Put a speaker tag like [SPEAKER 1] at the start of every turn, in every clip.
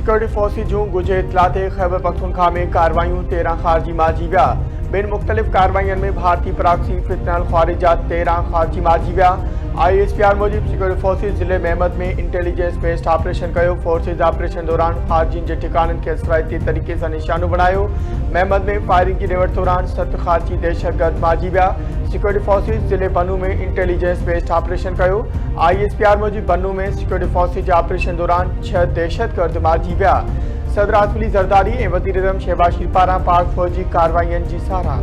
[SPEAKER 1] Security forces जूं गुझे इतलाते खैबर पख्तूनख्वा में कार्रवाइयों 13 खारजी मारी विया। बिन मुख्तलिफ कार्रवाइयों में भारतीय प्रॉक्सी फितनल ख़ारिजा 13 खारजी मारी विया। ISPR मूजिब सिक्योरिटी फोर्सेस जिले महमद में इंटेलिजेंस बेस्ड ऑपरेशन कयो। फोर्सेस ऑपरेशन दौरान खारजियुनि के ठिकाननि के असराइती तरीक़े से निशानो बनायो। महमद में फायरिंग की निवट दौरान 7 खारजी दहशतगर्द मारी विया। सिक्योरिटी फोर्सेस जिले बन्नू में इंटेलिजेंस बेस्ड ऑपरेशन कयो। ISPR मूजिब बन्नू में सिक्योरिटी फोर्सेस ऑपरेशन दौरान 6 दहशतगर्द मारी विया। सदर आसिफ अली ज़रदारी ऐं वज़ीर आज़म शहबाज शरीफ पारां पाक फौजी कार्रवाइयुनि जी साराह।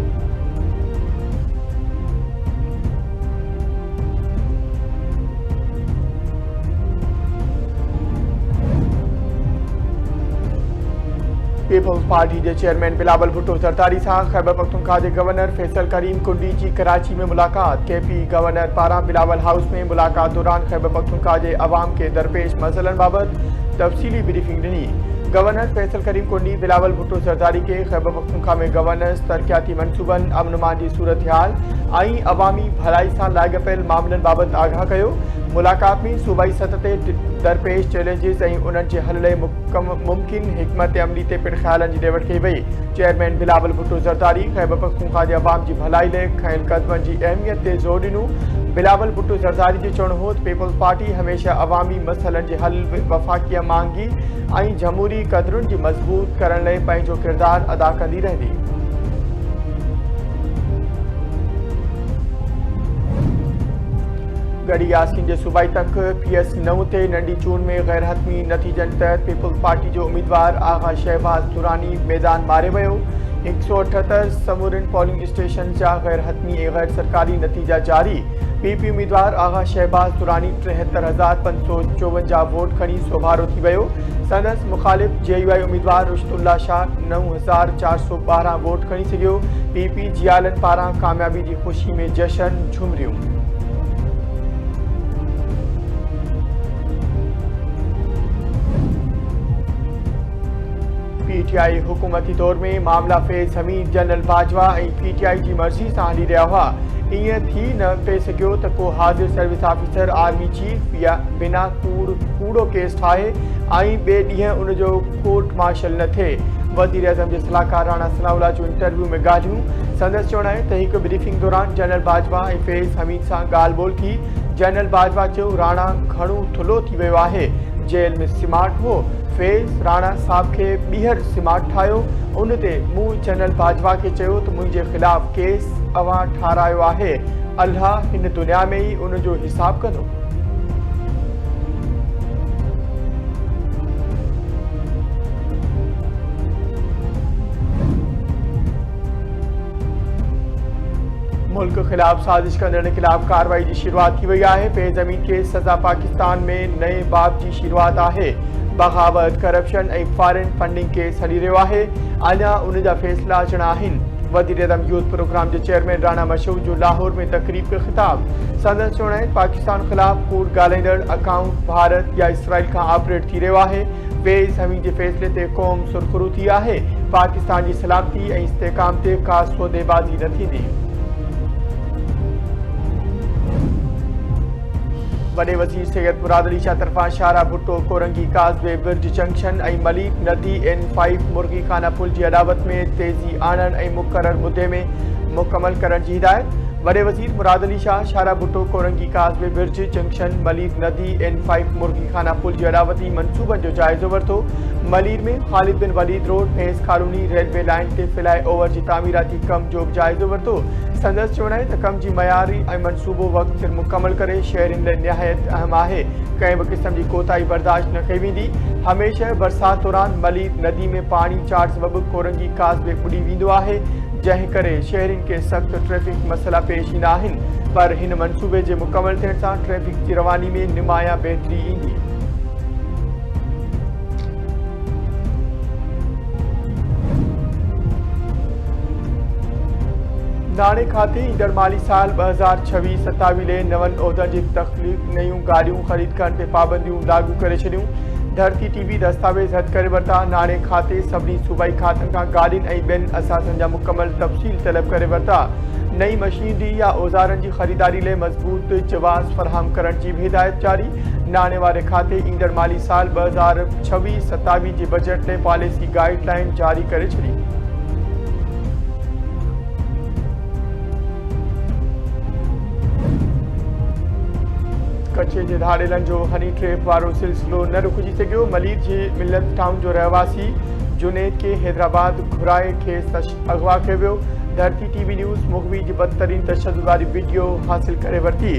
[SPEAKER 1] पीपल्स पार्टी के चेयरमैन बिलावल भुट्टो ज़रदारी से खैबर पख्तूनख्वा के गवर्नर फैसल करीम कुंडी की कराची में मुलाकात। KP गवर्नर पारां बिलावल हाउस में मुलाकात दौरान खैबर पख्तूनख्वा के अवाम के दरपेश मसलन बाबत तफसीली ब्रीफिंग दी। गवर्नर फैसल करीम कुंडी बिलावल भुट्टो ज़रदारी के खैबर पख्तूनख्वा में गवर्नेंस तरक्याती मनसूबन अमन अमान की सूरत हाल ऐं अवामी भलाई से लाॻापियल मामलन बाबत आगाह कयो। मुलाकात में सूबाई सतह ते दरपेश चैलेंजिस ऐं उन्हनि जे हल लाइ मुमकिन हिकमत अमली ते पिण ख़्यालनि जी ॾेवट कई वई। चेयरमैन बिलावल भुट्टो ज़रदारी खैबर पख्तूनख्वा जे अवाम की भलाई लाइ खयल कदमनि की अहमियत ते ज़ोर ॾिनो। बिलावल भुट्टो ज़रदारी जो चवणु हो त पीपल्स पार्टी हमेशा अवामी मसइलनि जे हल वफ़ाक़िया मांगी ऐं जमहूरी क़दरुनि जी मज़बूत करण लाइ पंहिंजो किरदार अदा कंदी रहंदी। गढ़ी यासीन के सूबाई तक PS9 ते नंढी चूंड में गैर हतमी नतीजन तहत पीपल्स पार्टी जो उम्मीदवार आगा शहबाज दुरानी मैदान मारे वियो। 178 समूरन पोलिंग स्टेशन जा गैर हतमी ऐं गैर सरकारी नतीजा जारी। PP उम्मीदवार आगा शहबाज दुरानी 73,554 वोट खणी सोभारो थी वियो। संदसि मुखालिफ JUI उम्मीदवार रुश्तुल्ला शाह 9,412 वोट खणी सघियो। PP जियालन पारां कामयाबी की खुशी में जशन झुमरियूं। PTI हुकूमती तौर में मामला फेज़ हमीद जनरल बाजवा ऐं PTI की मर्ज़ी से हली रहा हुआ। ईअं थी न पे सघियो त को हाज़िर सर्विस ऑफिसर आर्मी चीफ या बिना कूड़ो केस ठाहे ऐं ॿिए ॾींहुं उनजो कोर्ट मार्शल न थिए। वज़ीर आज़म के सलाहकार राणा सनाउल्ला जो इंटरव्यू में ॻाल्हियूं। संदसि चवणु आहे त हिकु ब्रीफिंग दौरान जनरल बाजवा ऐं फेज़ हमीद सां ॻाल्हि ॿोल थी। जनरल बाजवा चयो राणा घणो थुलो थी वियो आहे, जेल में सिमाट हो। फेज़ राणा साहब के ॿीहर सिमाट ठाहियो। उन ते मूं जनरल बाजवा के चयो त मुंहिंजे ख़िलाफ़ केस अवां ठारायो आहे। अल्लाह हिन दुनिया में ही उनजो हिसाब कंदो। मुल्क खिलाफ साजिश कंदड़ खिलाफ कार्रवाई की शुरुआत की वही है। बेज़मीन के सज़ा पाकिस्तान में नए बाब की शुरुआत है। बगावत करप्शन ऐं फॉरेन फंडिंग केस हली रहियो आहे। अञा उन जा फ़ैसिला अचणा आहिनि। वज़ीर आज़म यूथ प्रोग्राम के चेयरमैन राणा मशहूद जो लाहौर में तकरीब के खिताब। संदसि चवणु आहे पाकिस्तान खिलाफ कूड़ ॻाल्हाईंदड़ अकाउंट भारत या इसराइल का ऑपरेट थी रहियो आहे। फेज़ हमीद के फैसले ते क़ौम सुरखरू थी आहे। पाकिस्तान की सलामती ऐं इस्तेहकाम ते का सौदेबाज़ी न थींदी। वडे वज़ीर सैयद मुराद अली शाह तरफा शारा भुट्टो कोरंगी काज़वे ब्रिज जंक्शन ऐं मलीक नदी N5 मुर्गी खाना पुल की अदावत में तेज़ी आणण ऐं मुक़रर मुद्दे में मुकम्मल करण की हिदायत। वडे वज़ीर मुराद अली शाह शारा भुट्टो कोरंगी काज़वे ब्रिज जंक्शन मलीक नदी N5 मुर्गी खाना पुल की अदावती मनसूबन जो जायज़ो वरितो। मलीर में ख़ालिद बिन वलीद रोड फैज़ खारूनी रेलवे लाइन ते फ्लाई ओवर की तामीराती कम जो जायज़ो वरितो। संदसि चवणु आहे त कम की मयारी ऐं मनसूबो वक़्त सिर मुकम्मल करे शहरियुनि लाइ निहायत अहम है। कंहिं भी किस्म की कोताही बर्दाश्त न कई वेंदी। हमेशा बरसात दौरान मलीर नदी में पानी चाढ़ सबबि कोरंगी काज़वे बुॾी वेंदो आहे, जंहिं करे शहरियुनि के सख्त ट्रैफिक मसला पेश ईंदा आहिनि। पर हिन मनसूबे के मुकम्मल थियण सां ट्रैफिक की रवानी में नुमाया बेहतरी ईंदी। नाणे खाते ईंदड़ माली साल 2026-27 ले नवन उहिदनि जी तख़लीक़ नयूं गाड़ियूं ख़रीद करण ते पाबंदियूं लागू करे छॾियूं। धरती TV दस्तावेज़ हद करे वरिता। नाणे खाते सभिनी सूबाई खातनि खां गाॾियुनि ऐं ॿियनि असासनि जा मुकम्मल तफ़सील तलब करे वरिता। नई मशीनरी या औज़ारनि की ख़रीदारी लाइ मज़बूत जवाज़ फ़राहम करण की भी हिदायत जारी। नाणे वारे खाते ईंदड़ माली साल 2026-27 जे बजट ने पॉलिसी गाइडलाइन जारी करे छड़ी। कच्छ जे धाड़ेलनि जो हनी ट्रैप वारो सिलसिलो न रुकिजी सघियो। मलीर जे मिलत टाउन जो रहवासी जुनेद के हैदराबाद घुराए खेसि अगवा कयो वियो। धरती टीवी न्यूज़ मुखबी जी बदतरीन तशद्दुद वारी वीडियो हासिल करे वरिती।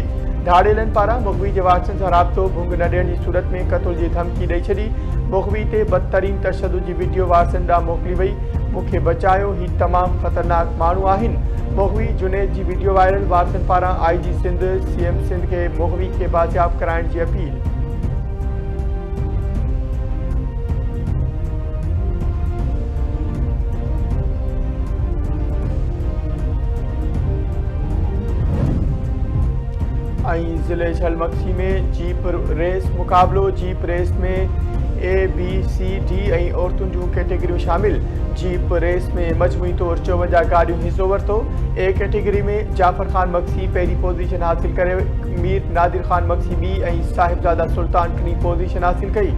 [SPEAKER 1] धाड़ेलनि पारां मुखबी जे वारसनि सां राब्तो भुंग न ॾियण जी सूरत में क़त्ल जी धमकी ॾेई छॾी। मुखबी ते बदतरीन तशद्दुद जी वीडियो वारसनि ॾांहुं मोकिली वई। मूंखे बचायो, ही तमामु ख़तरनाक माण्हू आहिनि। मुखबी जुनेद जी वीडियो वायरल। वारसनि पारां IG सिंध CM सिंध के मुखबी के बाज़ियाब कराइण जी अपील। जिले झलमक्सी में जीप रेस मुकाबलो। जीप रेस में A B C D औरतुन जूं कैटेगरियूं शामिल। जीप रेस में मजमूई तौर 54 गाड़ियों हिस्सो वरतो। A कैटेगरी में जाफर खान मक्सी पहली पोजीशन हासिल करे। मीर नादिर खान मक्सी बी साहिबजादा सुल्तान टी पोजीशन हासिल कई।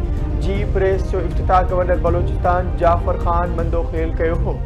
[SPEAKER 1] जीप रेस जो इफ्तिताह गवर्नर बलोचिस्तान जाफर खान मंदोखेल कयो हो।